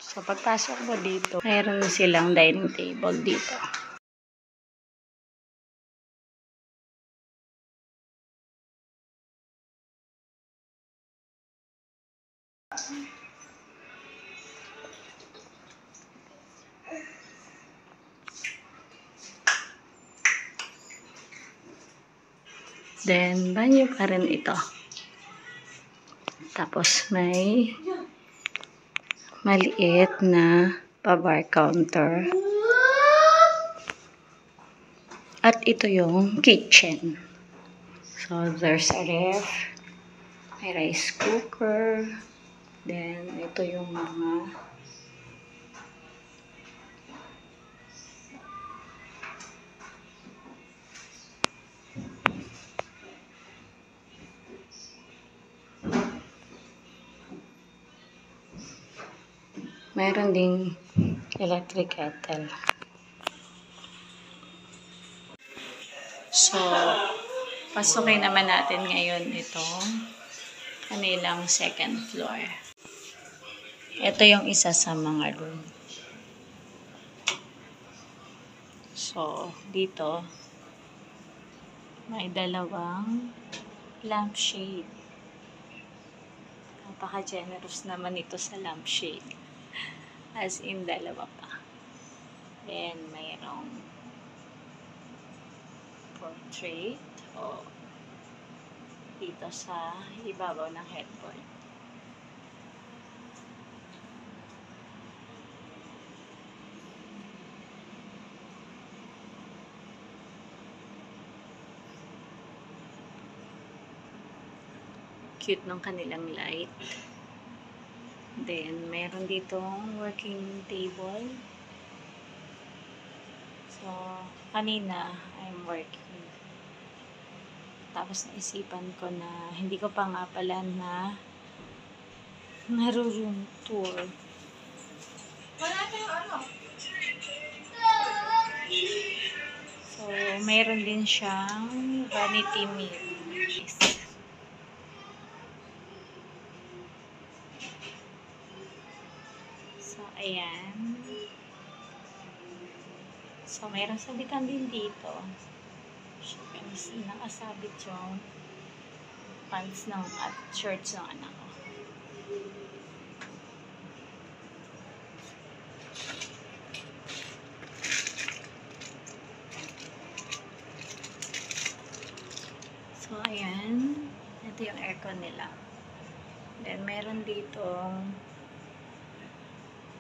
So, pagpasok mo dito, mayroon silang dining table dito. Then, banyo pa rin ito. Tapos, may maliit na pa-bar counter. At ito yung kitchen. So, there's a ref, may rice cooker, then ito yung mga mayroon ding electric kettle. So, pasukin naman natin ngayon itong kanilang second floor. Ito yung isa sa mga room. So, dito, may dalawang lampshade. Napaka-generous naman ito sa lampshade. As in, dalawa pa. Then, mayroong portrait o dito sa ibabaw ng headboard. Cute ng kanilang light. Then, meron ditong working table. So, kanina, I'm working. Tapos, naisipan ko na, hindi ko pa nga pala na room tour. Wala na yung ano. So, meron din siyang vanity mirror. So, ayan. So, mayroong sabitan din dito. Nakasabit yung pants ng at shorts ng anak ko. So, ayan. Ito yung aircon nila. Then, meron ditong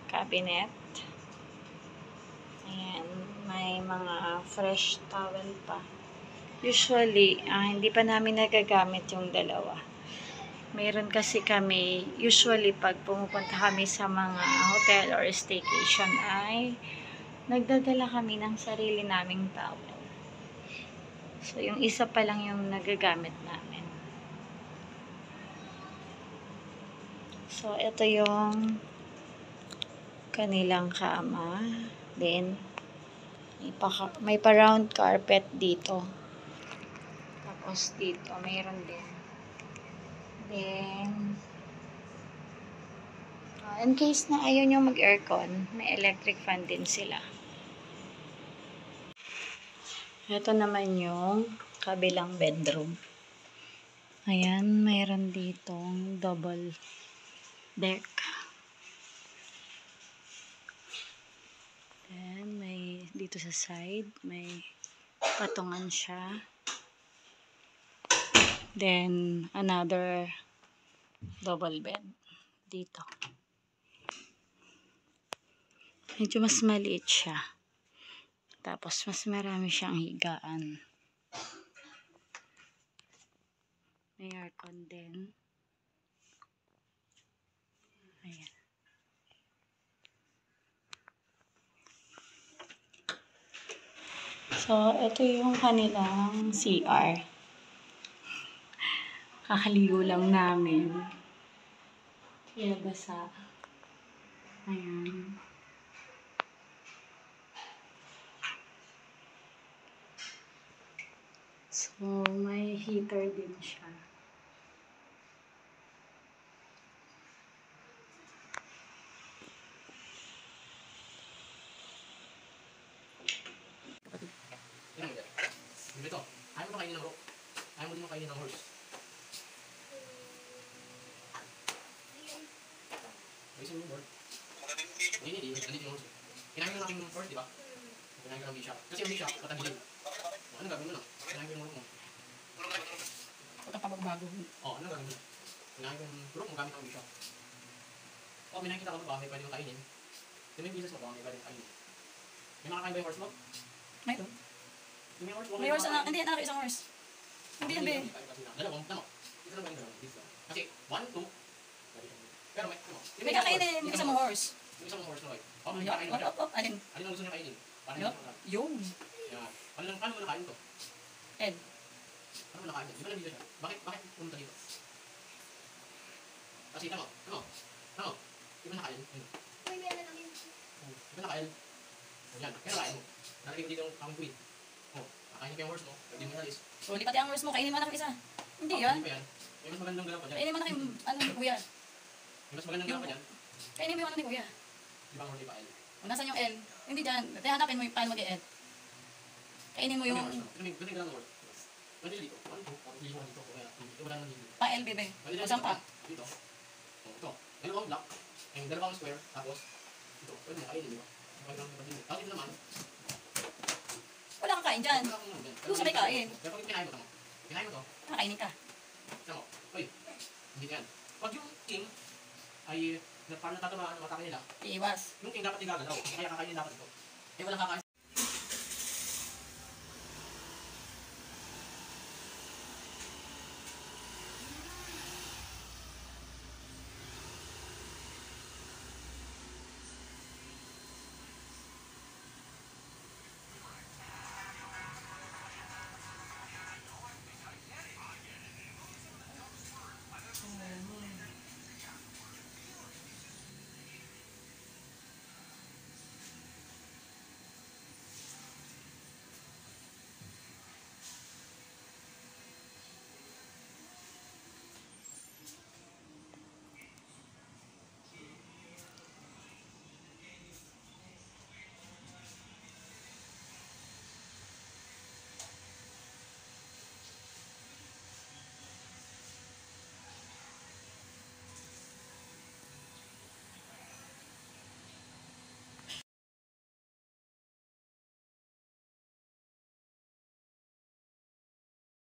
cabinet. Ayan. May mga fresh towel pa. Usually, hindi pa namin nagagamit yung dalawa. Meron kasi kami, usually pag pumupunta kami sa mga hotel or staycation ay nagdadala kami ng sarili naming towel. So, yung isa pa lang yung nagagamit namin. So, ito yung kanilang kama. Then, may pa-round carpet dito. Tapos dito, mayroon din. Then, in case na ayaw nyo mag-aircon, may electric fan din sila. Ito naman yung kabilang bedroom. Ayan, mayroon ditong double deck. Then, may dito sa side, may patungan siya. Then, another double bed dito. Medyo mas maliit siya. Tapos, mas marami siyang higaan. May aircon din. Ayan. So, ito yung kanilang CR. Kakaligo lang namin. Kaya basa. Ayan. So, may heater din siya. kainin ng rook. Ayaw mo din mo kainin ng horse. Ayusin mo yung board. Hindi. Nandito yung horse. Kinain ko ng aking horse, di ba? Kinain ko ng bishop. Kasi yung bishop, matagilid. Ano gagawin mo na? Kinain ko yung rook mo. Huwag kang pabago. Ano gagawin mo na? Kinain ko yung rook mo gamit ang bishop. May nakikita ka ba? May pwede mong kainin. Yung may business mo ba? May pwede mong kainin. May makakain ba yung horse mo? Mayroon. May horse mo? May horse na, hindi, anak, isang horse. Hindi yan, be. Dalawang, tama. Isa lang ba yung dalawa? Kasi, 1, 2. Pero may, ano? May kakainin, yung isang horse. Yung isang horse na, Oh, may kakainin mo siya. alin? Alin ang gusto niya kainin? Paano Yup. niya kainin? Yung. Yan. Paano mo nakain to? Ed. Paano mo nakain to? Di ba nandito siya? Bakit pumunta dito? Kasi, tama. Di ba nakain? Di ba nakain? Yan. Kaya nakain mo. Nalagay ko dito ang queen. Nakain ko yung horse mo. Pwede mo nalis. So, lipat yung horse mo, kainin mo anak isa. Hindi yan. Hindi pa yan. May mas magandang galaw pa dyan. Kainin mo anak yung, ano, ni kuya. May mas magandang galaw pa dyan. Kainin mo yung ano ni kuya. Di ba ang horse ni Pael? O, nasan yung L? Hindi dyan. Hanapin mo yung paano mag-L. Kainin mo yung Gusto yung galaw ng horse. Pwede dito. 1, 2. Tapos hindi mo dito. Kaya ito wala naman dito. pa-L, bebe. Pwede O, dyan saan pa? dito. Ito. Dalawang block. Yung dalawang square. Tapos ito. Pwede mo kainin, di ba? Tapos ito naman. Wala kang kain dyan. Doon sa may kain. Pero pag kinain mo to. Kinain mo to. Kakainin ka. Tama. Uy. Hindi yan. Pag yung king ay parang natatamaan ng mata nila, Iiwas. yung king dapat igagalaw. Kaya kakainin dapat ito. Eh walang kakain.